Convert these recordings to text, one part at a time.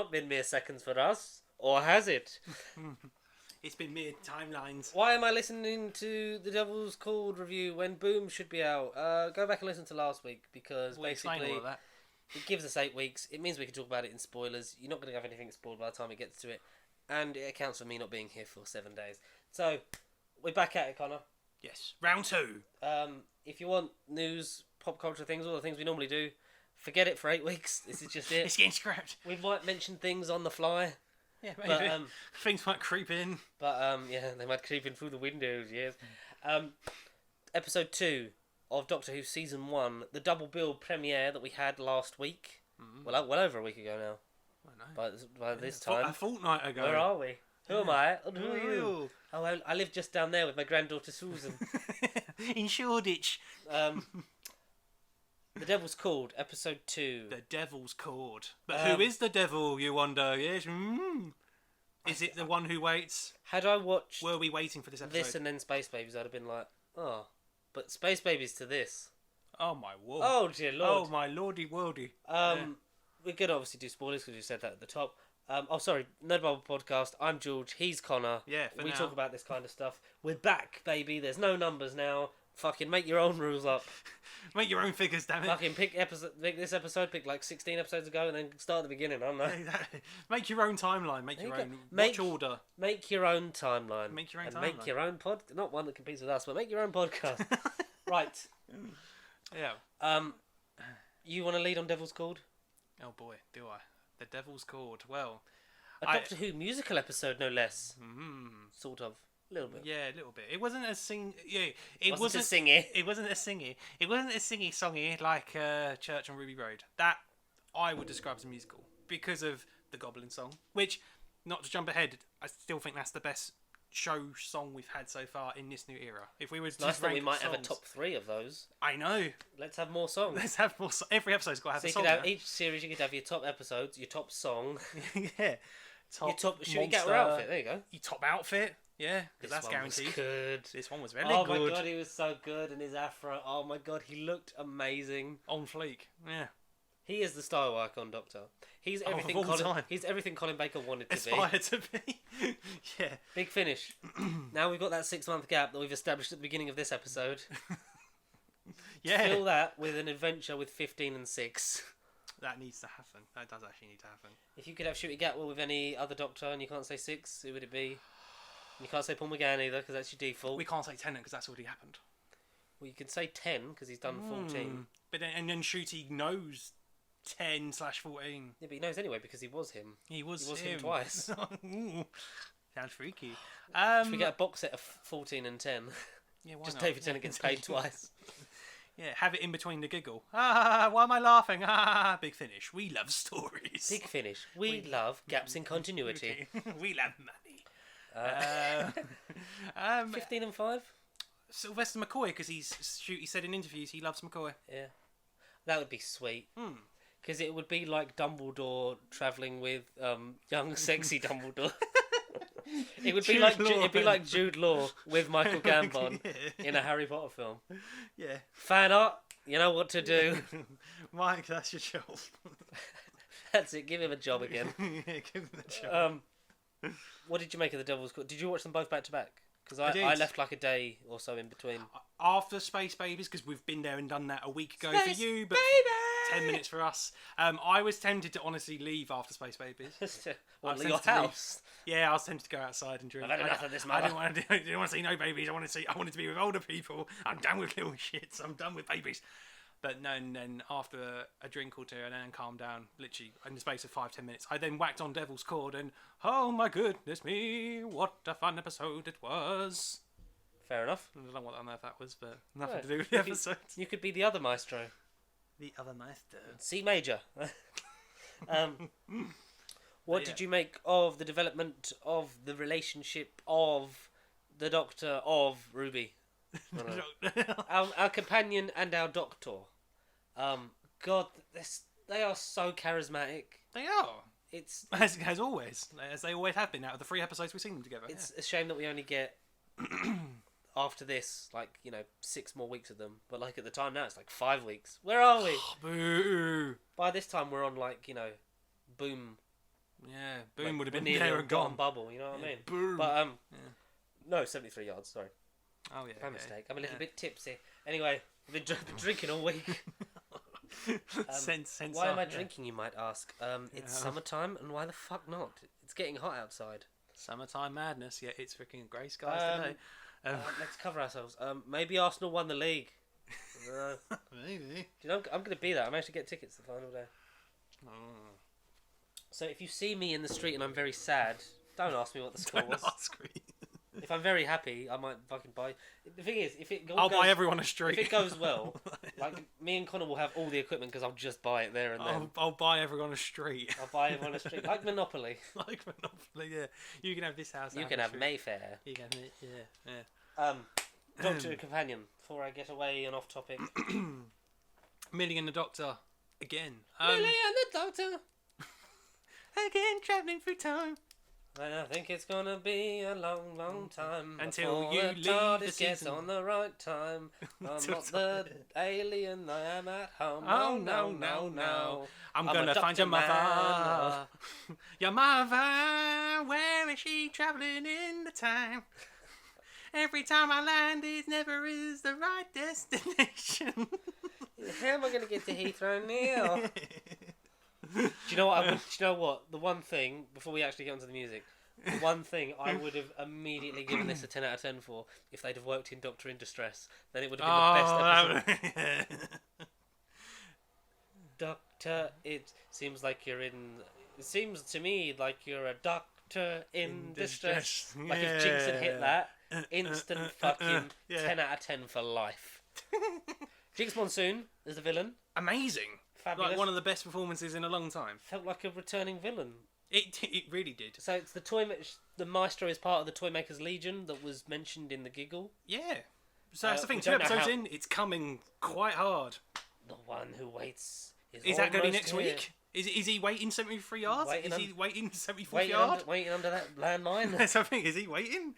not been mere seconds for us, or has it? It's been mere timelines. Why am I listening to the Devil's Chord review when Boom should be out? Go back and listen to last week, because basically all of that. it gives us 8 weeks. It means we can talk about it in spoilers. You're not going to have anything spoiled by the time it gets to it. And it accounts for me not being here for 7 days. So, we're back at it, Connor. Yes, round 2. If you want news, pop culture things, all the things we normally do, forget it for 8 weeks. This is just it. It's getting scrapped. We might mention things on the fly. Yeah, maybe. But, things might creep in. But, yeah, they might creep in through the windows, yes. Episode 2 of Doctor Who Season 1, the double bill premiere that we had last week. Mm-hmm. Well over a week ago now. I know. By this time. A fortnight ago. Where are we? Who am I? And who are you? Oh, I live just down there with my granddaughter Susan. In Shoreditch. The Devil's Chord, Episode 2. The Devil's Chord. But who is the devil, you wonder? Yes. Is it the one who waits? Had I watched... Were we waiting for this episode? This and then Space Babies, I'd have been like, oh. But Space Babies to this. Oh, my word. Oh, dear Lord. Oh, my lordy worldy. We're going to obviously do spoilers because you said that at the top. Sorry, Nerd Bubble Podcast. I'm George. He's Connor. Yeah, we talk about this kind of stuff. We're back, baby. There's no numbers now. Fucking make your own rules up. Make your own figures, damn it. Fucking pick this episode, pick like 16 episodes ago, and then start at the beginning. I don't know. Exactly. Make your own timeline. Make your own watch order. Make your own timeline. Make your own timeline. Make your own not one that competes with us, but make your own podcast. Right. Yeah. You want to lead on Devil's Chord? Oh boy, do I? The Devil's Chord. Well, a Doctor Who musical episode, no less. Sort of. A little bit. Yeah, a little bit. It wasn't a sing. Yeah, it wasn't a singy. It wasn't a singy. It wasn't a singy songy like Church on Ruby Road. That I would describe as a musical because of the Goblin song. Which, not to jump ahead, I still think that's the best show song we've had so far in this new era. If we were to nice that we might songs, have a top 3 of those. I know. Let's have more songs. Let's have more. Every episode's got to have a song. You could have each series. You could have your top episodes, your top song. Yeah. Your top shooting gather outfit. There you go. Your top outfit. Yeah, because that's guaranteed. Was good. This one was very good. Oh my god, he was so good, and his afro. Oh my god, he looked amazing. On fleek. Yeah. He is the style icon Doctor. He's everything. He's everything Colin Baker wanted to Aspired to be. Yeah. Big finish. Now we've got that 6-month gap that we've established at the beginning of this episode. Yeah. Fill that with an adventure with 15 and 6. That needs to happen. That does actually need to happen. If you could have Shooty Gatwell with any other Doctor and you can't say 6, who would it be? You can't say Paul McGann either because that's your default. We can't say Tennant because that's already happened. Well, you can say 10 because he's done 14. But then Shooty knows 10/14. Yeah, but he knows anyway because he was him. He was him twice. Sounds freaky. Should we get a box set of 14 and 10? Yeah, why just not? David Tennant gets paid twice. Yeah, have it in between the giggle. Why am I laughing? Big finish. We love stories. Big finish. We love gaps in continuity. We love money. 15 and 5? Sylvester McCoy, because he said in interviews he loves McCoy. Yeah. That would be sweet. Because it would be like Dumbledore travelling with young, sexy Dumbledore. It would be like Jude Law with Michael Gambon in a Harry Potter film. Yeah. Fan art, you know what to do. Mike, that's your job. That's it. Give him a job again. Yeah, give him the job. What did you make of the Devil's Chord? Did you watch them both back to back? Because I left like a day or so in between. After Space Babies, because we've been there and done that a week ago Space for you, but Baby! 10 minutes for us. I was tempted to honestly leave after Space Babies. Your house? Yeah, I was tempted to go outside and drink. I've had enough of this, mother. I didn't want to see no babies. I wanted to be with older people. I'm done with little shits. I'm done with babies. But no, and then after a drink or two and then calmed down, literally in the space of 5-10 minutes, I then whacked on Devil's Chord and oh my goodness me, what a fun episode it was. Fair enough. I don't know what on earth that was, but nothing to do with the episode. You could be the other maestro. The other maestro. C major. What did you make of the development of the relationship of the Doctor of Ruby? Our companion and our Doctor. God, they are so charismatic. They are. It's as always, as they always have been. Out of the 3 episodes we've seen them together, it's a shame that we only get after this, 6 more weeks of them. But at the time now, it's 5 weeks. Where are we? Boo. By this time, we're on Boom Yeah, Boom would have been nearly there on and gone. bubble, you know what I mean? Boom. But no, 73 yards. Sorry, Oh yeah. my mistake. I'm a little bit tipsy. Anyway, I've been drinking all week. Why am I drinking, you might ask? It's summertime, and why the fuck not? It's getting hot outside. Summertime madness. Yeah, it's freaking grey skies today. Let's cover ourselves. Maybe Arsenal won the league. Maybe. You know, I'm going to be there. I managed to get tickets the final day. Oh. So if you see me in the street and I'm very sad, don't ask me what the score was. Ask me. If I'm very happy, I might fucking buy. The thing is, if it goes, I'll buy everyone a street. If it goes well, like me and Connor will have all the equipment because I'll just buy it there and then. I'll buy everyone a street. I'll buy everyone a street, like Monopoly. Like Monopoly, yeah. You can have this house. You can have Mayfair. You can have it, yeah. Doctor and Companion. Before I get away and off topic. Millie and the Doctor again. Millie and the Doctor again, travelling through time. And I think it's gonna be a long, long time until you the leave TARDIS the gets season. On the right time. I'm not the alien. I am at home. Oh no! I'm gonna find your mother. Your mother. Where is she travelling in the time? Every time I land, it never is the right destination. How am I gonna get to Heathrow now? Do you know what? Do you know what? The one thing before we actually get onto the music, the one thing I would have immediately given this a 10 out of 10 for if they'd have worked in Doctor in Distress. Then it would have been the best episode. Doctor, it seems like you're in. It seems to me like you're a doctor in distress. Like if Jinx had hit that, instant fucking 10 out of 10 for life. Jinx Monsoon is the villain. Amazing. Fabulous. Like one of the best performances in a long time. Felt like a returning villain. It really did. So it's the Maestro is part of the Toymakers Legion that was mentioned in the giggle. Yeah. So that's the thing. 2 episodes in, it's coming quite hard. The one who waits is that going to be next here. week? Is he waiting 73 yards? Is he waiting 74 waiting yards? Waiting under that landmine. That's the thing. Is he waiting?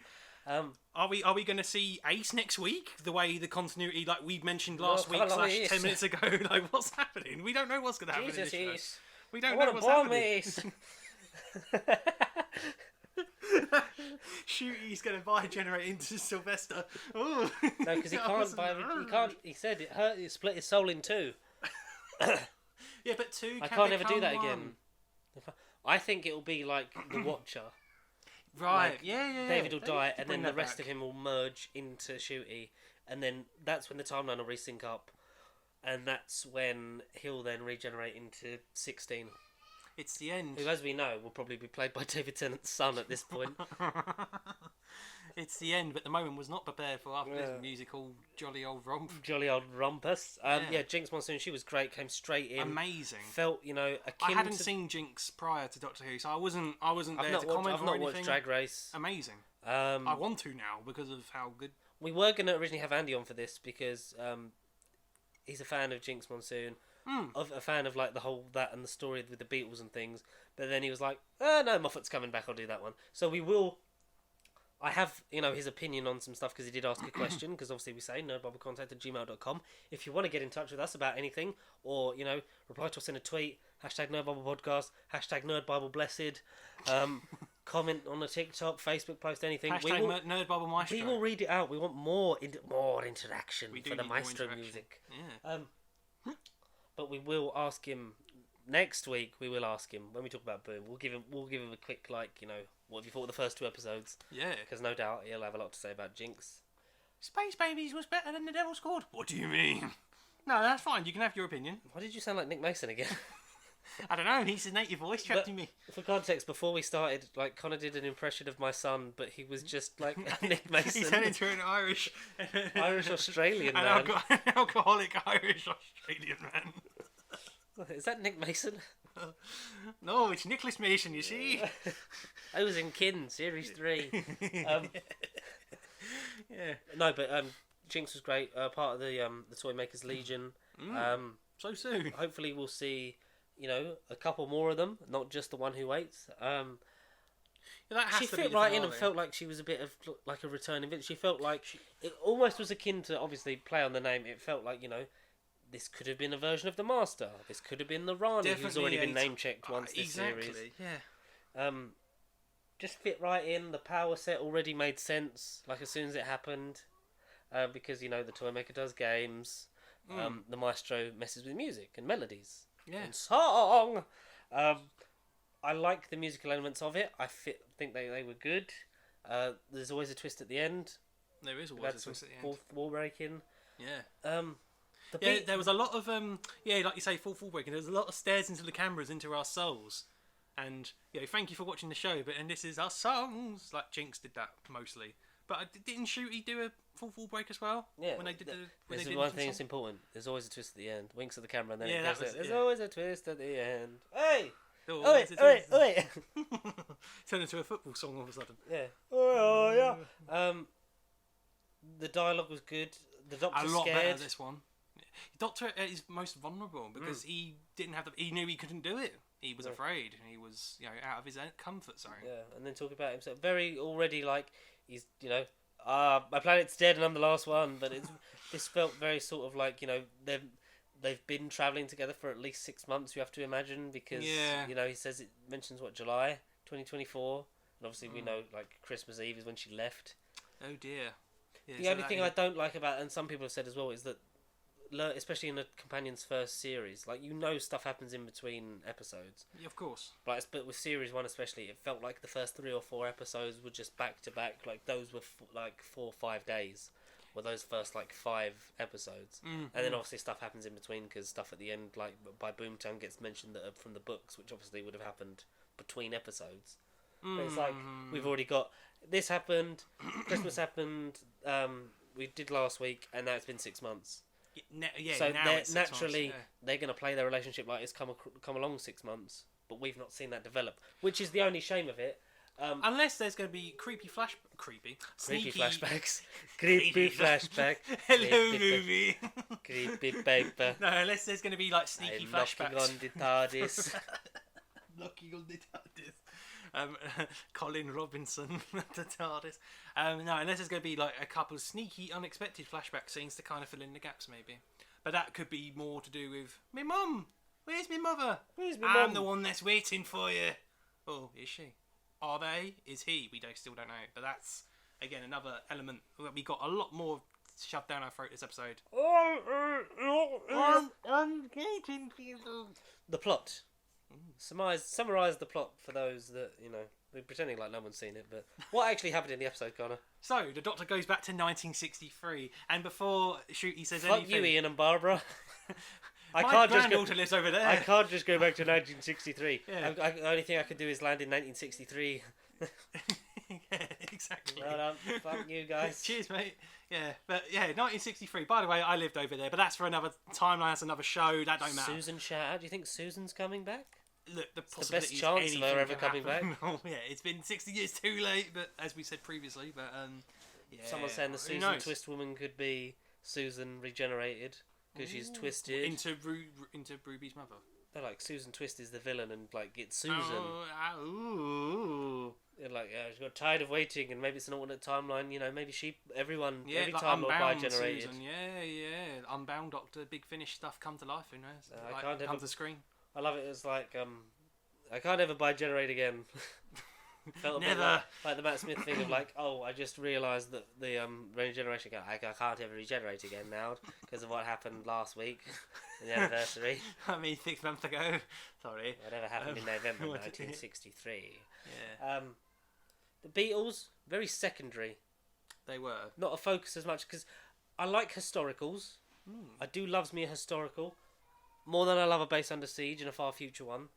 Are we going to see Ace next week? The way the continuity, like we mentioned last week, / 10 minutes ago, like what's happening? We don't know what's going to happen in this show. We don't know what's happening. Shoot, he's going to biogenerate into Sylvester. Ooh. No, because he can't buy. He can't. He said it hurt. He split his soul in two. Yeah, but two. I can't ever do that again. I think it will be like the Watcher. Right. Like, yeah. David will die, and then the rest of him will merge into Shooty, and then that's when the timeline will resync up, and that's when he'll then regenerate into 16. It's the end. Who, as we know, will probably be played by David Tennant's son at this point. It's the end, but the moment was not prepared for after this musical jolly old romp. Jolly old rumpus. Jinx Monsoon, she was great, came straight in. Amazing. Felt, akin I hadn't seen Jinx prior to Doctor Who, so I wasn't there to comment or anything. I've not watched Drag Race. Amazing. I want to now because of how good. We were going to originally have Andy on for this because he's a fan of Jinx Monsoon. Of a fan of like the whole that and the story with the Beatles and things, but then he was like, no, Moffat's coming back, I'll do that one. So we will. I have his opinion on some stuff because he did ask a question, because obviously we say nerdbiblecontact@gmail.com if you want to get in touch with us about anything, or reply to us in a tweet, #NerdBiblePodcast, #NerdBibleBlessed, comment on a TikTok, Facebook post, anything. #NerdBibleMaestro. We will read it out. We want more interaction for the Maestro music. Yeah. But we will ask him next week. We will ask him when we talk about Boom. We'll give him a quick what have you thought of the first 2 episodes? Yeah. Because no doubt he'll have a lot to say about Jinx. Space Babies was better than the Devil's Chord. What do you mean? No, that's fine. You can have your opinion. Why did you sound like Nick Mason again? I don't know. He's a native voice trapped in me. For context, before we started, Connor did an impression of my son, but he was just like Nick Mason. He turned into an Irish Australian man. An alcoholic Irish Australian man. Is that Nick Mason? No, it's Nicholas Mason, you see. I was in Kin, Series 3. Yeah. No, but Jinx was great. Part of the Toymakers Legion. So soon. Hopefully we'll see, a couple more of them, not just the one who waits. She fit right in and felt like she was a bit of like a returning villain. She felt like it almost was akin to, obviously, play on the name. It felt like, this could have been a version of the Master. This could have been the Rani, who's already been name-checked once this series. Yeah. Just fit right in. The power set already made sense. Like as soon as it happened, because the toy maker does games. The maestro messes with music and melodies and song. I like the musical elements of it. I think they were good. There's always a twist at the end. There is always a twist at the end. Fourth wall breaking. Yeah. There was a lot of like you say, full breaking. There was a lot of stares into the cameras, into our souls, and thank you for watching the show. And this is our songs. Like Jinx did that mostly, but didn't Shooty do a full break as well? Yeah. When they did this is one thing that's important. There's always a twist at the end. Winks at the camera, and then there's yeah. always a twist at the end. Hey. Oh, wait. Turned into a football song all of a sudden. Yeah. Oh, yeah. The dialogue was good. The Doctor's a lot scared. better this one. Doctor is most vulnerable because he didn't have he knew he couldn't do it. He was afraid. He was out of his own comfort zone. Yeah, and then talking about himself, very already like he's my planet's dead and I'm the last one. But this felt very sort of like they've been travelling together for at least 6 months. You have to imagine because he says it mentions July 2024, and obviously we know like Christmas Eve is when she left. Oh dear. Yeah, the only thing I don't like about, and some people have said as well, is that especially in the companion's first series, like stuff happens in between episodes. Yeah, of course. But with series 1 especially, it felt like the first 3 or 4 episodes were just back to back. Like those were like 4 or 5 days. Were those first like 5 episodes, and then obviously stuff happens in between because stuff at the end, like by Boomtown, gets mentioned that are from the books, which obviously would have happened between episodes. But it's like we've already got this happened, Christmas happened, we did last week, and now it's been 6 months. So naturally they're going to play their relationship like it's come along 6 months, but we've not seen that develop, which is the only shame of it. Unless there's going to be sneaky flashbacks, creepy flashback. Hello, movie. Creepy paper. No, unless there's going to be like sneaky flashbacks. Knocking on the TARDIS. Knocking on the TARDIS. Colin Robinson, the TARDIS. No, unless there's going to be like a couple of sneaky, unexpected flashback scenes to kind of fill in the gaps, maybe. But that could be more to do with me mum. Where's my mother? I'm the one that's waiting for you. Oh, is she? Are they? Is he? We still don't know. But that's, again, another element. We got a lot more shoved down our throat this episode. I'm getting people. The plot. Summarise the plot for those that, we're pretending like no one's seen it, but what actually happened in the episode, Connor? So, the Doctor goes back to 1963, and before Shooty says anything... Fuck you, Ian and Barbara. My granddaughter lives over there. I can't just go back to 1963. Yeah. The only thing I could do is land in 1963. Yeah, exactly. No, fuck you guys. Cheers, mate. Yeah, but 1963. By the way, I lived over there, but that's for another timeline. That's another show. That don't matter. Susan shout out. Do you think Susan's coming back? Look, it's the best chance of her ever coming back. Oh, yeah, it's been 60 years too late, but as we said previously, but someone's saying the Susan Twist woman could be Susan regenerated. Because she's twisted into Ruby's mother. They're like Susan Twist is the villain, and like it's Susan. And like she got tired of waiting, and maybe it's an alternate timeline. Maybe every like time will be generated. Susan. Yeah. Unbound Doctor, Big Finish stuff come to life. Who knows? Come to screen. I love it. It's like I can't ever buy Generate again. Felt a Never. Bit like the Matt Smith thing of like, I just realised that the regeneration I can't ever regenerate again now because of what happened last week in the anniversary. 6 months ago. Sorry. Whatever happened in November 1963. Yeah. The Beatles, very secondary. They were. Not a focus as much because I like historicals. I do loves me a historical more than I love a Base Under Siege and a Far Future one.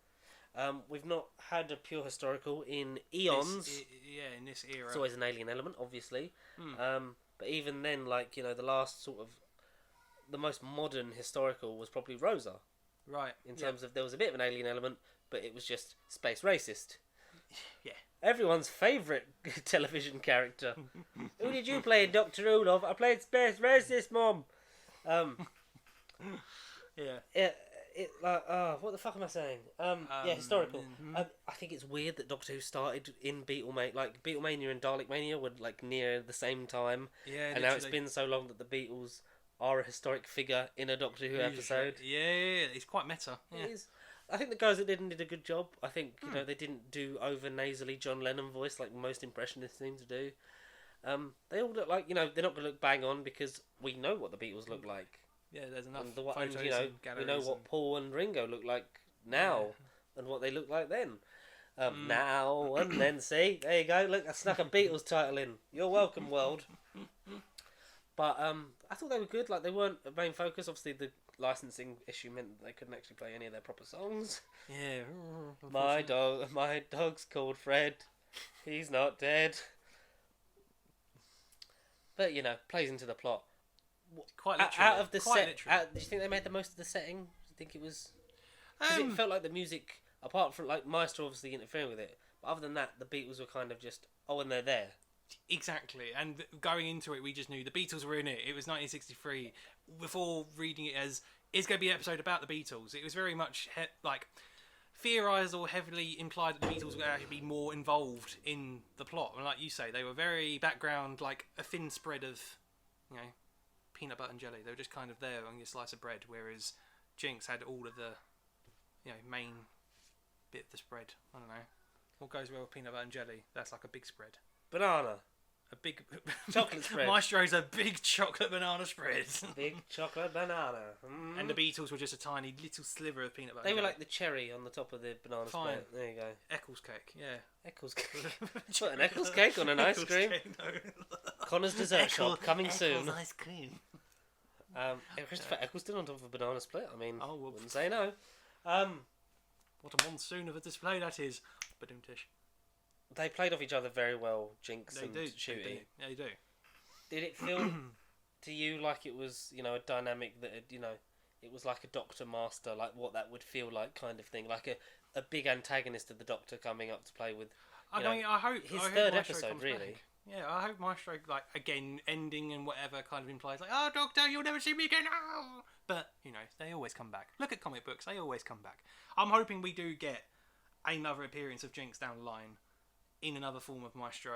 We've not had a pure historical in eons. In this era. It's always an alien element, obviously. But even then, like, the last sort of... The most modern historical was probably Rosa. Right. In terms of there was a bit of an alien element, but it was just space racist. Yeah. Everyone's favourite television character. Who did you play in Doctor Who, love? I played space racist, Mom. Yeah. What the fuck am I saying? Historical. I think it's weird that Doctor Who started in Beatlemania. Like Beatlemania and Dalek Mania were like near the same time. Yeah, and now it's been so long that the Beatles are a historic figure in a Doctor Who episode. Yeah, it's quite meta. Yeah. It is. I think the guys that did a good job. I think they didn't do over nasally John Lennon voice like most impressionists seem to do. They all look like they're not going to look bang on because we know what the Beatles look like. Yeah, there's enough And photos we and know what Paul and Ringo look like now and what they look like then. Now and then, see, there you go. Look, I snuck a Beatles title in. You're welcome, world. But I thought they were good. Like, they weren't a main focus. Obviously, the licensing issue meant that they couldn't actually play any of their proper songs. Yeah. My dog's called Fred. He's not dead. But plays into the plot. Quite literally. Out of the set, do you think they made the most of the setting? Do you think it was? Because it felt like the music, apart from like Maestro obviously interfering with it, but other than that, the Beatles were kind of just and they're there. Exactly, and going into it, we just knew the Beatles were in it. It was 1963. Before reading it as it's going to be an episode about the Beatles, it was very much theorised or heavily implied that the Beatles would actually be more involved in the plot. And like you say, they were very background, like a thin spread of, peanut butter and jelly. They were just kind of there on your slice of bread, whereas Jinx had all of the, main bit of the spread. I don't know. What goes well with peanut butter and jelly? That's like a big spread. Banana. A big chocolate spread. Maestro's a big chocolate banana spread. Big chocolate banana. Mm. And the Beatles were just a tiny little sliver of peanut butter. They were like the cherry on the top of the banana spread. There you go. Eccles cake, yeah. Eccles cake. Put an Eccles cake on an ice cream. Cake, no. Connor's dessert shop coming soon. Ice cream. Christopher Eccleston on top of a banana split. I mean, wouldn't say no. What a monsoon of a display that is. Badoom-tish. They played off each other very well, Jinx and Shooty. They do. Did it feel to you like it was, a dynamic that, it was like a Doctor Master, like what that would feel like kind of thing? Like a big antagonist of the Doctor coming up to play with, I hope his third episode, really. Back. Yeah, I hope Maestro, again, ending and whatever kind of implies, oh, Doctor, you'll never see me again, oh! But, they always come back. Look at comic books, they always come back. I'm hoping we do get another appearance of Jinx down the line in another form of Maestro,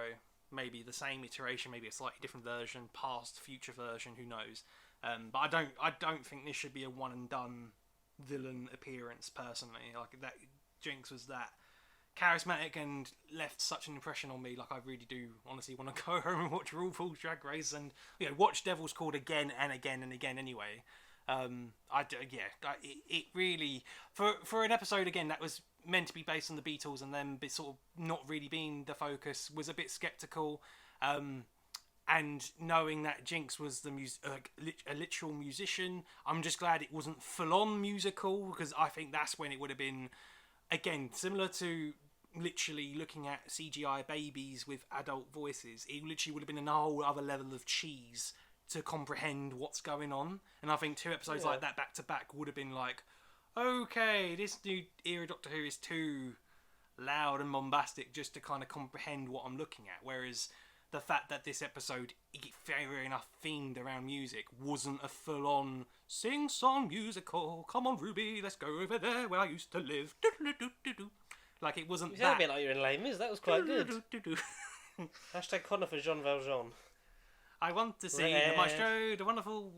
maybe the same iteration, maybe a slightly different version, past, future version, who knows. But I don't think this should be a one and done villain appearance personally. Like that, Jinx was that charismatic and left such an impression on me. Like I really do honestly want to go home and watch RuPaul's Drag Race and watch Devil's Called again and again and again. Anyway, it really for an episode again that was meant to be based on the Beatles and then sort of not really being the focus, was a bit sceptical. And knowing that Jinx was a literal musician, I'm just glad it wasn't full-on musical, because I think that's when it would have been, again, similar to literally looking at CGI babies with adult voices. It literally would have been a whole other level of cheese to comprehend what's going on. And I think 2 episodes like that back-to-back would have been like, okay, this new era Doctor Who is too loud and bombastic just to kind of comprehend what I'm looking at. Whereas the fact that this episode, fair enough, themed around music, wasn't a full-on sing-song musical. Come on, Ruby, let's go over there where I used to live. Like, it wasn't that. A bit like you're in Les Mis. That was quite good. Hashtag Connor for Jean Valjean. I want to see the maestro, the wonderful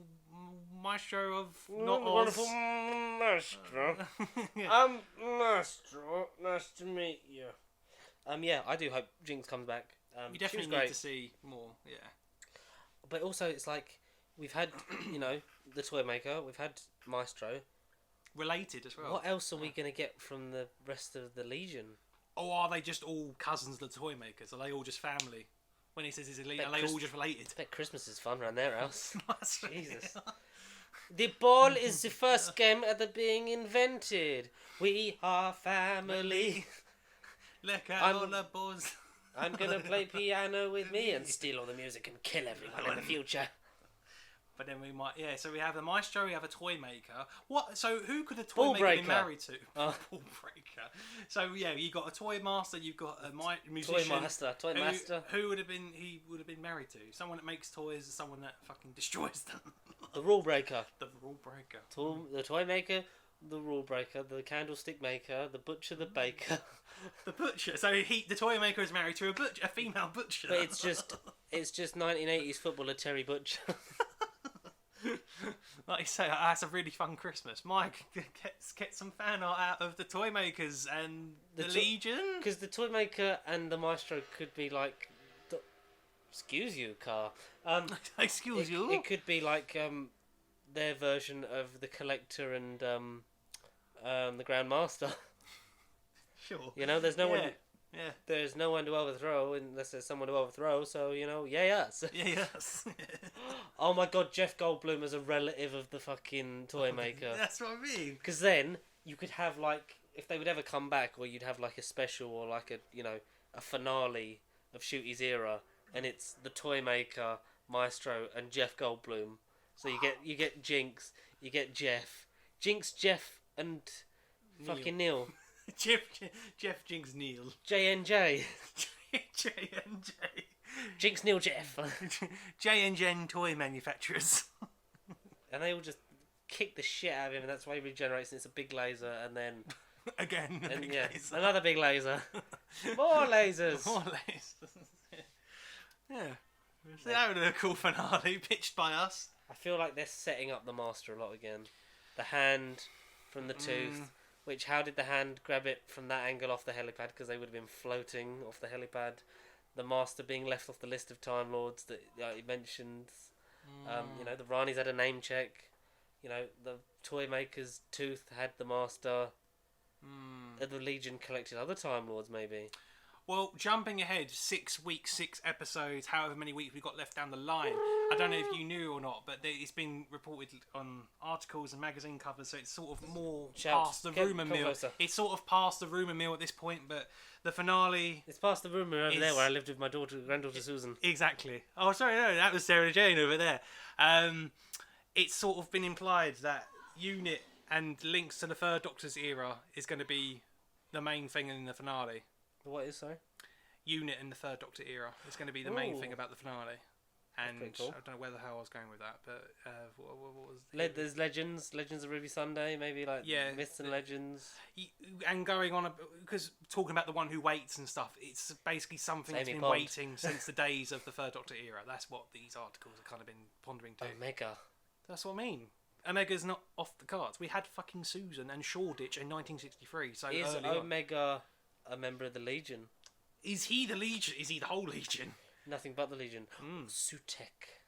maestro of not Oz. Wonderful maestro. I'm maestro. Nice to meet you. I do hope Jinx comes back. We definitely need to see more, yeah. But also, it's like, we've had, the toy maker, we've had Maestro. Related as well. What else are we going to get from the rest of the Legion? Or are they just all cousins of the toy makers? Are they all just family? When he says he's elite, are they all just related? I bet Christmas is fun around their house. Jesus. Right. The ball is the first game ever being invented. We are family. Look at all the balls. I'm going to play piano with me and steal all the music and kill everyone in the future. But then we might, so we have a maestro, we have a toy maker. What? So who could a toy maker be married to? Ball breaker. So you got a toy master, you've got a musician. Toy master. Who would have been? He would have been married to someone that makes toys, someone that fucking destroys them. The rule breaker. The rule breaker. The toy maker, the rule breaker, the candlestick maker, the butcher, the baker. The butcher. So the toy maker is married to a female butcher. But it's just 1980s footballer Terry Butcher. Like you say, that's a really fun Christmas. Mike, get some fan art out of the toy makers and the Legion. Because the toy maker and the maestro could be like, excuse you, car. Excuse you. It could be like their version of the collector and the grandmaster. Sure. You know, there's no one. Yeah. There's no one to overthrow unless there's someone to overthrow. So yes. Yes. Oh my God, Jeff Goldblum as a relative of the fucking toy maker. That's what I mean. Because then you could have like, if they would ever come back, or you'd have like a special or like a finale of Shooty's era, and it's the toy maker, Maestro, and Jeff Goldblum. So you get Jinx, you get Jeff, and fucking Neil. Jeff Jinx Neil. JNJ. JNJ. Jinx Neil Jeff. J&J toy manufacturers. And they all just kick the shit out of him, and that's why he regenerates, and it's a big laser, and then... Again, laser. Another big laser. More lasers. More lasers. Yeah. So that would be a cool finale, pitched by us. I feel like they're setting up the master a lot again. The hand from the tooth. Which, how did the hand grab it from that angle off the helipad? Because they would have been floating off the helipad. The master being left off the list of Time Lords that he mentioned. The Ranis had a name check. The toy maker's tooth had the master. The Legion collected other Time Lords, maybe. Well, jumping ahead 6 weeks, 6 episodes, however many weeks we've got left down the line. I don't know if you knew or not, but it's been reported on articles and magazine covers, so it's sort of more past the rumour mill. Closer. It's sort of past the rumour mill at this point, but the finale... It's past the rumour over there where I lived with my granddaughter Susan. Exactly. Oh, sorry, no, that was Sarah Jane over there. It's sort of been implied that Unit and links to the Third Doctor's era is going to be the main thing in the finale. What is, sorry? Unit in the Third Doctor era is going to be the main thing about the finale. And cool. I don't know where the hell I was going with that, but what was there's Legends of Ruby Sunday, maybe like Myths and Legends. And going on, because talking about the one who waits and stuff, it's basically something that's been waiting since the days of the Third Doctor era. That's what these articles have kind of been pondering to. Omega. That's what I mean. Omega's not off the cards. We had fucking Susan and Shoreditch in 1963. So is Omega a member of the Legion? Is he the Legion? Is he the whole Legion? Nothing but the Legion. Sutek.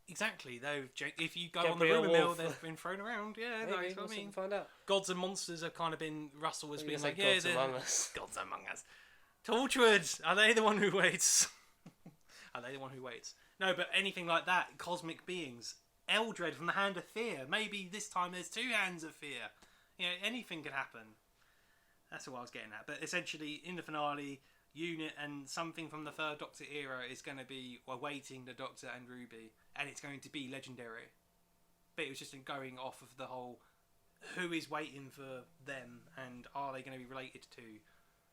Exactly. Though, if you go on the rumour mill, they've been thrown around. Yeah, maybe, that's what I mean. Find out. Gods and Monsters have kind of been... Russell has been like, Gods Among Us. Gods Among Us. Torchwood, are they the one who waits? Are they the one who waits? No, but anything like that, cosmic beings. Eldred from the Hand of Fear. Maybe this time there's 2 Hands of Fear. Anything could happen. That's what I was getting at. But essentially, in the finale... Unit and something from the Third Doctor era is going to be awaiting the Doctor and Ruby, and it's going to be legendary. But it was just going off of the whole who is waiting for them, and are they going to be related to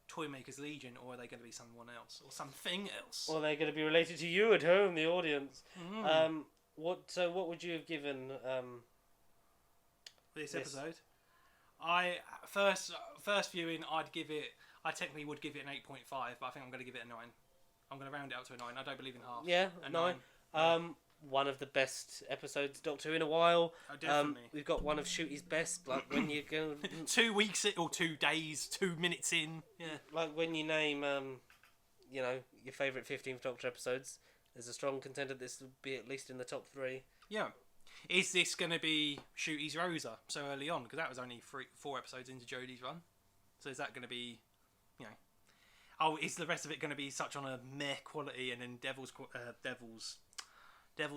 Toymaker's Legion, or are they going to be someone else or something else? Or are they going to be related to you at home, the audience? What would you have given this episode? I first viewing, I technically would give it an 8.5, but I think I'm going to give it a 9. I'm going to round it up to a 9. I don't believe in half. Yeah, a 9. One of the best episodes Doctor in a while. Oh, definitely. We've got one of Shooty's best, like when you go... 2 weeks or 2 days, 2 minutes in. Yeah. Like when you name, your favourite 15th Doctor episodes, there's a strong contender this would be at least in the top 3. Yeah. Is this going to be Shooty's Rosa so early on? Because that was only 4 episodes into Jodie's run. So is that going to be... is the rest of it going to be such on a meh quality, and then Devil's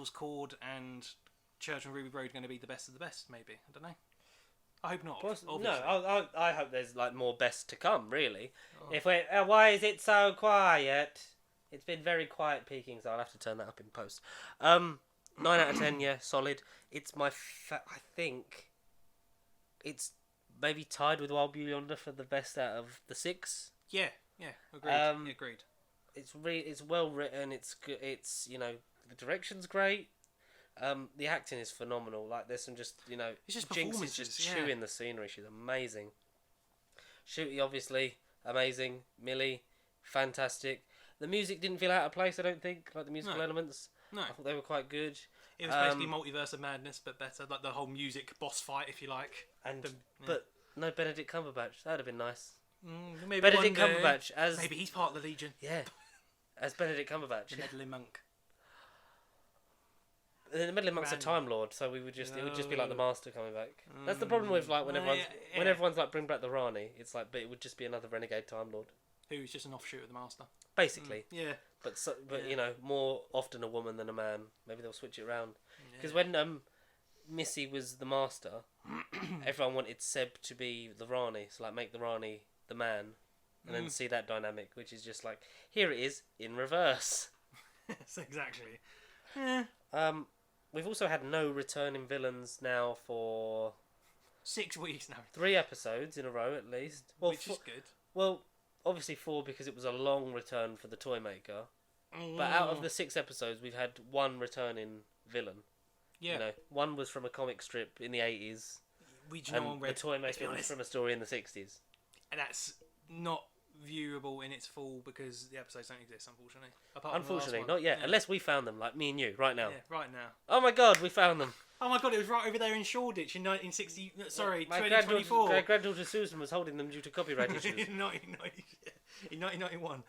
Chord and Church and Ruby Road going to be the best of the best? Maybe, I don't know. I hope not. No, I hope there's like more best to come. Really, if we why is it so quiet? It's been very quiet peaking, so I'll have to turn that up in post. 9 out of 10, yeah, solid. It's my I think it's maybe tied with Wild Blue Yonder for the best out of the 6. Yeah, agreed. Agreed. It's well written. It's good. It's the direction's great. The acting is phenomenal. Like there's some just it's just Jinx is just chewing the scenery. She's amazing. Shooty obviously amazing. Millie fantastic. The music didn't feel out of place. I don't think like the musical elements. No, I thought they were quite good. It was basically Multiverse of Madness, but better. Like the whole music boss fight, if you like. But no Benedict Cumberbatch. That would have been nice. Maybe Benedict Cumberbatch as... Maybe he's part of the Legion. Yeah. As Benedict Cumberbatch. The meddling monk. The meddling monk's a Time Lord, so it would just be like the Master coming back. That's the problem with like when everyone's like bring back the Rani. It's like, but it would just be another renegade Time Lord. Who's just an offshoot of the Master. Basically. Yeah. But you know, more often a woman than a man. Maybe they'll switch it around. Because when Missy was the Master, everyone wanted Seb to be the Rani, so like make the Rani the man, and then see that dynamic, which is just like, here it is in reverse. Yes, exactly. We've also had no returning villains now for 6 weeks now. 3 episodes in a row at least. Well, which is good. Well, obviously 4 because it was a long return for the Toymaker. But out of the 6 episodes, we've had 1 returning villain. Yeah. You know, 1 was from a comic strip in the 80s. Which and no one read. The Toymaker was from a story in the 60s. And that's not viewable in its full because the episodes don't exist, unfortunately. Unfortunately, not yet. Yeah. Unless we found them, like me and you, right now. Yeah, right now. Oh my god, we found them. Oh my god, it was right over there in Shoreditch in 1960. Sorry, my 2024. My granddaughter Susan was holding them due to copyright issues. in 1991.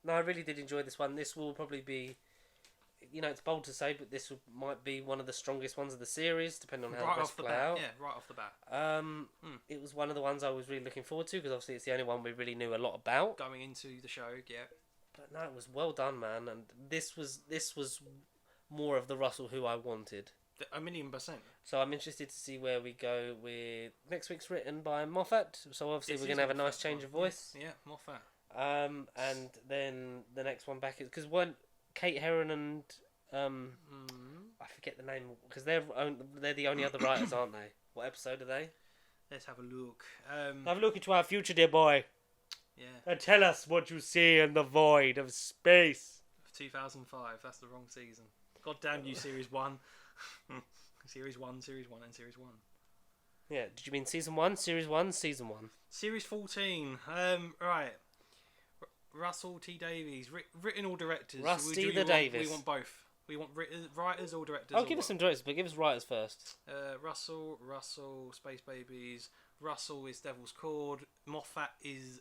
No, I really did enjoy this one. This will probably be, you know, it's bold to say, but this might be one of the strongest ones of the series, depending on how the rest play out. Yeah, right off the bat. It was one of the ones I was really looking forward to because obviously it's the only one we really knew a lot about going into the show. Yeah, but no, it was well done, man, and this was more of the Russell who I wanted. 1,000,000%. So I'm interested to see where we go with next week's written by Moffat. So obviously we're gonna have a nice change of voice. Yeah, Moffat. And then the next one back is because Kate Herron and I forget the name because they're the only other writers, aren't they? What episode are they? Let's have a look. Have a look into our future, dear boy. Yeah. And tell us what you see in the void of space. 2005. That's the wrong season. God damn you, Series 1. Series 1, and Series 1. Yeah. Did you mean Season 1, Series 1, Season 1? Series 14. Right. Russell T Davies, written or directors? Davies. We want both. We want writers or directors. Oh, give us some directors, but give us writers first. Russell, Space Babies. Russell is Devil's Chord. Moffat is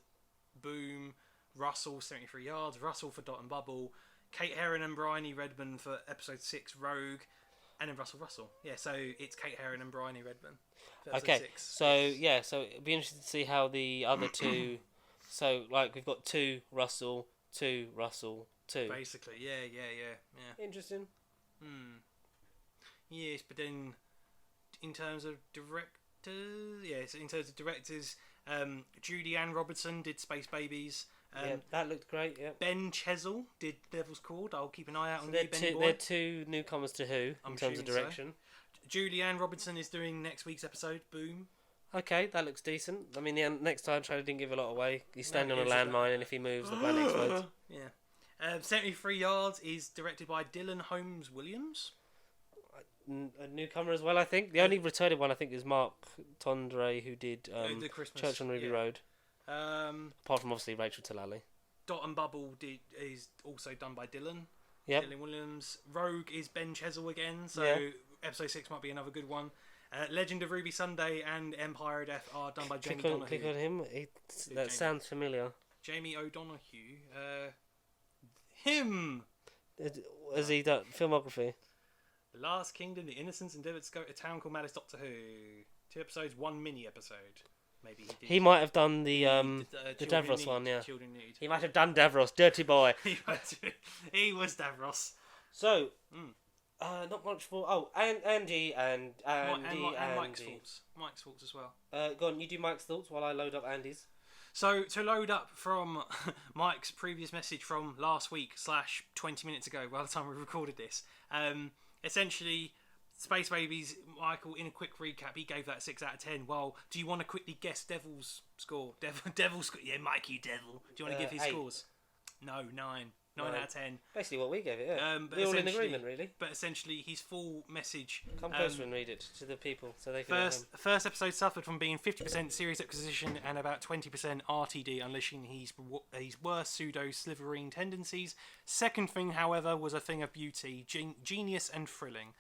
Boom. Russell, 73 Yards. Russell for Dot and Bubble. Kate Herron and Bryony Redman for episode 6, Rogue. And then Russell. Yeah, so it's Kate Herron and Bryony Redman. Okay, 6. So it'd be interesting to see how the other two... So, like, we've got 2 Russell, 2 Russell, 2. Basically, yeah. Interesting. Yes, but then in terms of directors, Judy Ann Robertson did Space Babies. Yeah, that looked great, yeah. Ben Chesil did Devil's Chord. I'll keep an eye out on you, Benny boy. They're 2 newcomers to Who, in terms of direction. So. Judy Ann Robertson is doing next week's episode, Boom. Okay, that looks decent. I mean, the next time trailer didn't give a lot away. He's standing on a landmine, and if he moves, the planet explodes. Yeah. 73 Yards is directed by Dylan Holmes Williams. A newcomer as well, I think. The only returning one, I think, is Mark Tondre, who did the Christmas, Church on Ruby Road. Apart from, obviously, Rachel Talali. Dot and Bubble is also done by Dylan. Yep. Dylan Williams. Rogue is Ben Chesil again, so episode 6 might be another good one. Legend of Ruby Sunday and Empire of Death are done by Jamie Donahue. Click on him. That sounds familiar. Jamie O'Donoghue. Him! Has he done filmography? The Last Kingdom, The Innocents Endeavoured to go to a town called Malice Doctor Who. 2 episodes, 1 mini episode. Maybe he did. He might have done the Davros one, yeah. Children Need. He might have done Davros, dirty boy. He was Davros. So, not much for... Oh, and Andy and Mike's thoughts. Mike's thoughts as well. Go on, you do Mike's thoughts while I load up Andy's. So, to load up from Mike's previous message from last week / 20 minutes ago, by the time we recorded this, essentially, Space Babies, Michael, in a quick recap, he gave that 6 out of 10. Well, do you want to quickly guess Devil's score? Devil's score? Yeah, Mike, you devil. Do you want to give his 8. scores? No, 9. 9 out of 10. Basically what we gave it, yeah. But We're all in agreement, really. But essentially, his full message... Come closer and read it to the people so they can... First episode suffered from being 50% serious exposition and about 20% RTD, unleashing his worst pseudo-Slytherin tendencies. Second thing, however, was a thing of beauty, genius and thrilling.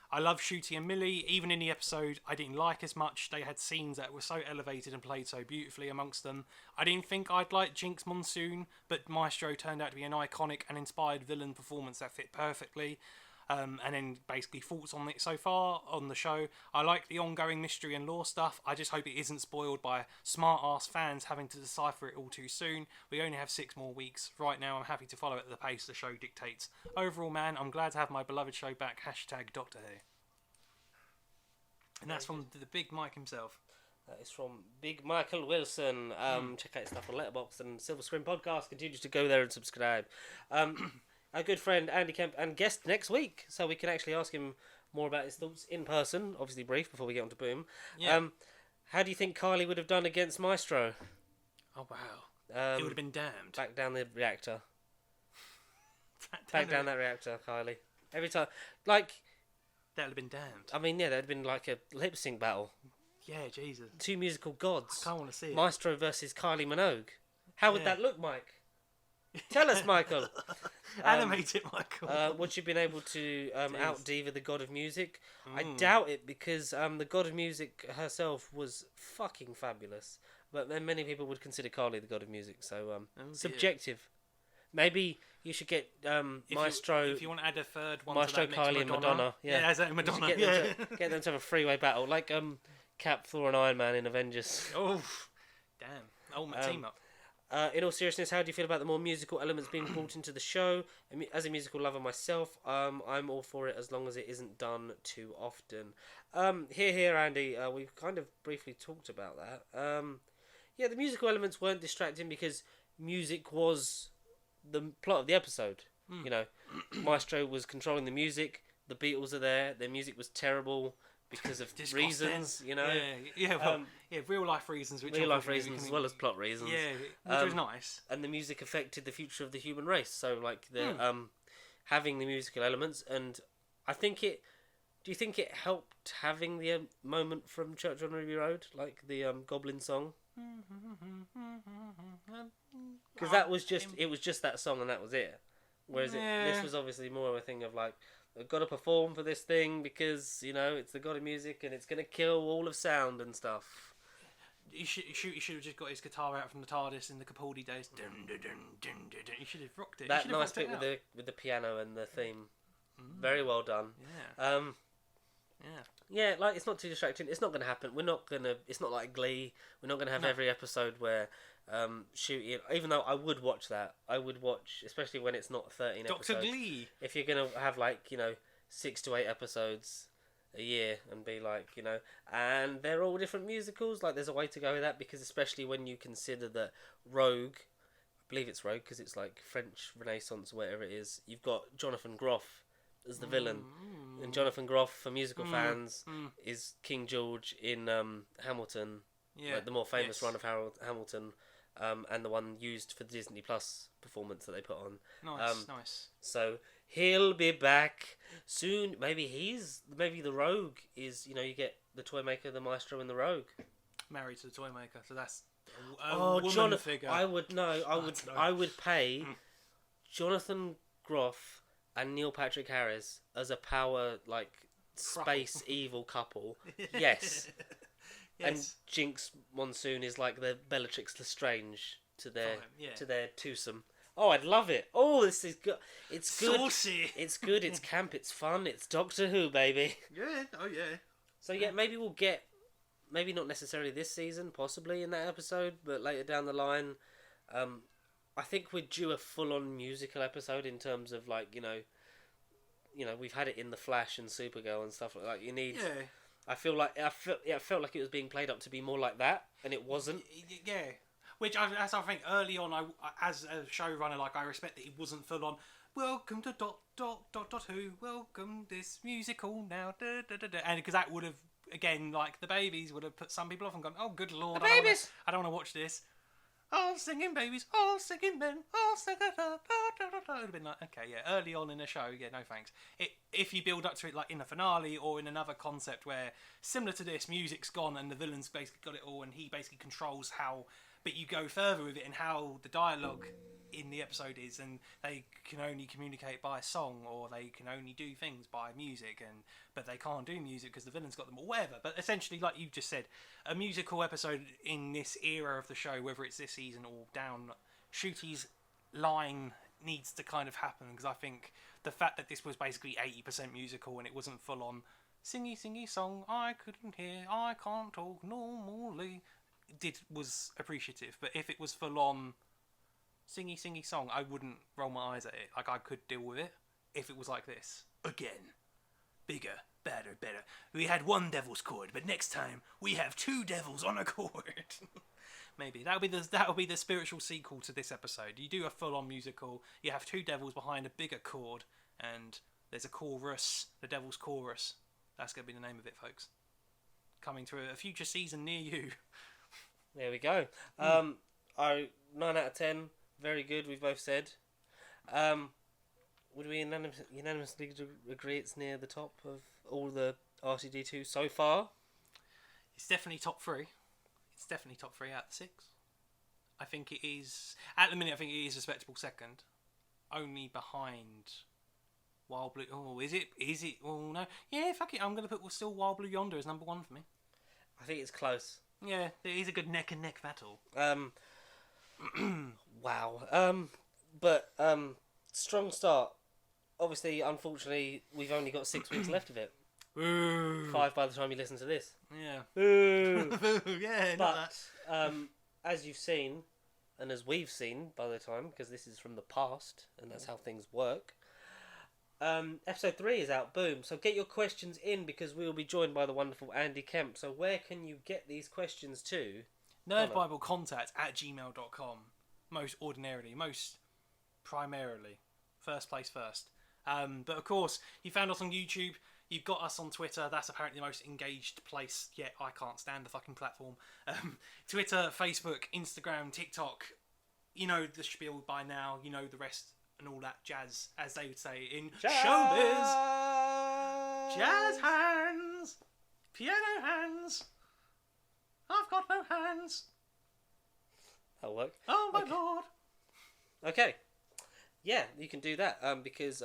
I love Shooty and Millie. Even in the episode I didn't like as much, they had scenes that were so elevated and played so beautifully amongst them. I didn't think I'd like Jinx Monsoon, but Maestro turned out to be an iconic and inspired villain performance that fit perfectly. And then basically thoughts on it so far on the show. I like the ongoing mystery and lore stuff. I just hope it isn't spoiled by smart-ass fans having to decipher it all too soon. We only have 6 more weeks. Right now I'm happy to follow at the pace the show dictates. Overall, man, I'm glad to have my beloved show back. # Doctor Who. And that's from the Big Mike himself. That is from Big Michael Wilson. Check out his stuff on Letterboxd and Silver Screen Podcast. Continue to go there and subscribe. Our good friend Andy Kemp and guest next week, so we can actually ask him more about his thoughts in person. Obviously brief before we get on to Boom. Yeah. How do you think Kylie would have done against Maestro? Oh wow, it would have been damned. Back down the reactor. Back down that reactor, Kylie. Every time, like that would have been damned. I mean, yeah, that'd been like a lip sync battle. Yeah, Jesus. 2 musical gods. I can't want to see it. Maestro versus Kylie Minogue. How would that look, Mike? Tell us, Michael. Animate it, Michael. Would you been able to out diva the God of Music? I doubt it, because the God of Music herself was fucking fabulous. But then many people would consider Kylie the God of Music, so subjective. Maybe you should get Maestro. If you want to add a third one, Maestro, to that, Kylie, and Madonna. Yeah, Madonna. Get them to have a freeway battle, like Cap, Thor, and Iron Man in Avengers. Oh, damn! Ultimate team up. In all seriousness, how do you feel about the more musical elements being brought into the show? As a musical lover myself, I'm all for it as long as it isn't done too often. Here, Andy, we've kind of briefly talked about that. Yeah, the musical elements weren't distracting because music was the plot of the episode. You know, Maestro was controlling the music, the Beatles are there, their music was terrible because of reasons, you know. Real life reasons. Real life reasons as well as plot reasons. Yeah, which was nice. And the music affected the future of the human race. So, like, the having the musical elements, and I think it... Do you think it helped having the moment from Church on Ruby Road, like the Goblin song? Because that was just... It was just that song and that was it. Whereas this was obviously more of a thing of, like, I've got to perform for this thing because, you know, it's the God of Music and it's going to kill all of sound and stuff. He should have just got his guitar out from the TARDIS in the Capaldi days. Dun, dun, dun, dun, dun, dun. He should have rocked it. That nice bit with the piano and the theme. Very well done. Yeah. Yeah, like, it's not too distracting. It's not going to happen. It's not like Glee. We're not going to have every episode where shooting. Even though I would watch that. I would watch, especially when it's not 13 episodes. Dr. Glee. If you're going to have, like, you know, 6 to 8 episodes a year and be like, you know, and they're all different musicals. Like, there's a way to go with that, because especially when you consider that Rogue, I believe it's Rogue because it's like French Renaissance, whatever it is, you've got Jonathan Groff as the villain. And Jonathan Groff, for musical fans, is King George in Hamilton, like the more famous run of Hamilton, and the one used for the Disney Plus performance that they put on. Nice. So he'll be back soon. Maybe the Rogue is, you know, you get the toy maker, the Maestro, and the Rogue married to the toy maker. So that's a woman Jonathan figure. I would pay Jonathan Groff and Neil Patrick Harris as a power, like, space evil couple. Yes. And Jinx Monsoon is like the Bellatrix Lestrange to their twosome. Oh, I'd love it. Oh, this is good. It's good. Saucy. It's good. It's camp. It's fun. It's Doctor Who, baby. Yeah. Oh, yeah. So, yeah, maybe we'll get... Maybe not necessarily this season, possibly in that episode, but later down the line... I think we're due a full-on musical episode in terms of, like, you know, we've had it in The Flash and Supergirl and stuff like that. You need... Yeah. I felt like it was being played up to be more like that, and it wasn't. Yeah. Which, as I think early on, I as a showrunner, like, I respect that it wasn't full-on, welcome to Doctor Who, welcome this musical now, da, da, da, da. And because that would have, again, like, the babies would have put some people off and gone, oh, good lord, I don't want to watch this. all singing babies, all singing men, all singing. It would have been like, okay, yeah, early on in the show, yeah, no thanks. If you build up to it like in a finale or in another concept where, similar to this, music's gone and the villain's basically got it all and he basically controls how, but you go further with it and how the dialogue in the episode is, and they can only communicate by song or they can only do things by music, but they can't do music because the villain's got them or whatever. But essentially, like you just said, a musical episode in this era of the show, whether it's this season or down, Shooty's line needs to kind of happen, because I think the fact that this was basically 80% musical and it wasn't full on singy song, I couldn't hear, I can't talk normally, was appreciative. But if it was full on singy song, I wouldn't roll my eyes at it. Like, I could deal with it if it was like this. Again, bigger, better. We had one devil's chord, but next time we have two devils on a chord. Maybe that'll be the spiritual sequel to this episode. You do a full-on musical. You have two devils behind a bigger chord, and there's a chorus, the devil's chorus. That's gonna be the name of it, folks. Coming to a future season near you. There we go. 9 out of 10. Very good, we've both said. Would we unanimously agree it's near the top of all the RTD2 so far? It's definitely top 3. It's definitely top 3 out of 6. I think it is... At the minute, I think it is a respectable second. Only behind Wild Blue... Oh, is it? Oh, no. Yeah, fuck it. I'm going to put still Wild Blue Yonder as number 1 for me. I think it's close. Yeah, it is a good neck-and-neck battle. Wow. But strong start. Obviously, unfortunately, we've only got 6 weeks left of it. Ooh. 5 by the time you listen to this. Yeah. Ooh. Yeah, but as you've seen, and as we've seen by the time, because this is from the past, and that's how things work, episode 3 is out. Boom. So get your questions in, because we will be joined by the wonderful Andy Kemp. So where can you get these questions to? nerdbiblecontact@gmail.com. Most ordinarily, most primarily, first place first. But of course, you found us on YouTube. You've got us on Twitter. That's apparently the most engaged place yet. I can't stand the fucking platform. Twitter, Facebook, Instagram, TikTok. You know the spiel by now. You know the rest and all that jazz, as they would say in showbiz. Jazz hands, piano hands. I've got no hands. That'll work. Oh my lord. Okay. Yeah, you can do that because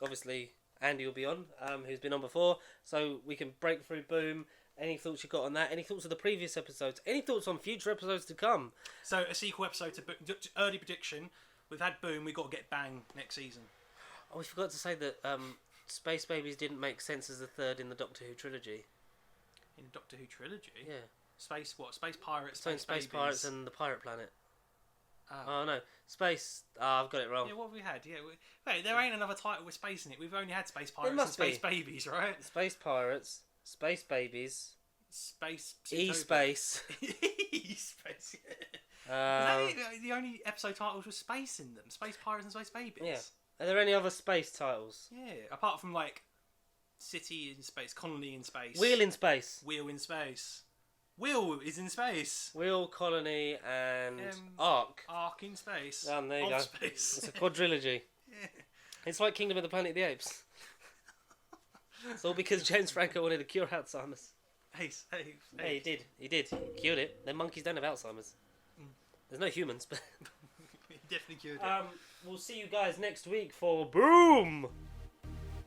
obviously Andy will be on, who's been on before, so we can break through. Boom. Any thoughts you got on that? Any thoughts of the previous episodes? Any thoughts on future episodes to come? So a sequel episode to early prediction. We've had Boom. We've got to get Bang next season. Oh, we forgot to say that Space Babies didn't make sense as the third in the Doctor Who trilogy. In the Doctor Who trilogy? Yeah. Space what? Space Pirates, Space Babies. Pirates and the Pirate Planet. Oh no, Space... I've got it wrong. Yeah, what have we had? Yeah, wait, there ain't another title with space in it. We've only had Space Pirates and Space Babies, right? Space Pirates, Space Babies... Space... E-Space... E-Space, yeah. Is that the only episode titles with space in them? Space Pirates and Space Babies? Yeah. Are there any other space titles? Yeah, apart from, like, City in Space, Colony in Space... Wheel in Space. Wheel in Space. Wheel is in space. Wheel, Colony, and Ark. Ark in space. There you go. Space. It's a quadrilogy. Yeah. It's like Kingdom of the Planet of the Apes. It's all because James Franco wanted to cure Alzheimer's. Hey, he did. He cured it. Them monkeys don't have Alzheimer's. There's no humans, but... He definitely cured it. We'll see you guys next week for Boom!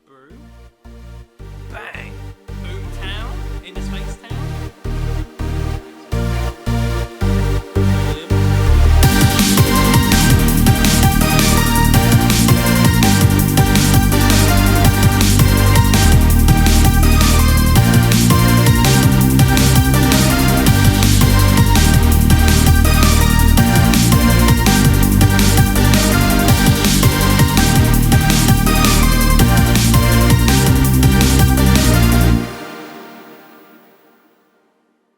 Boom. Bang!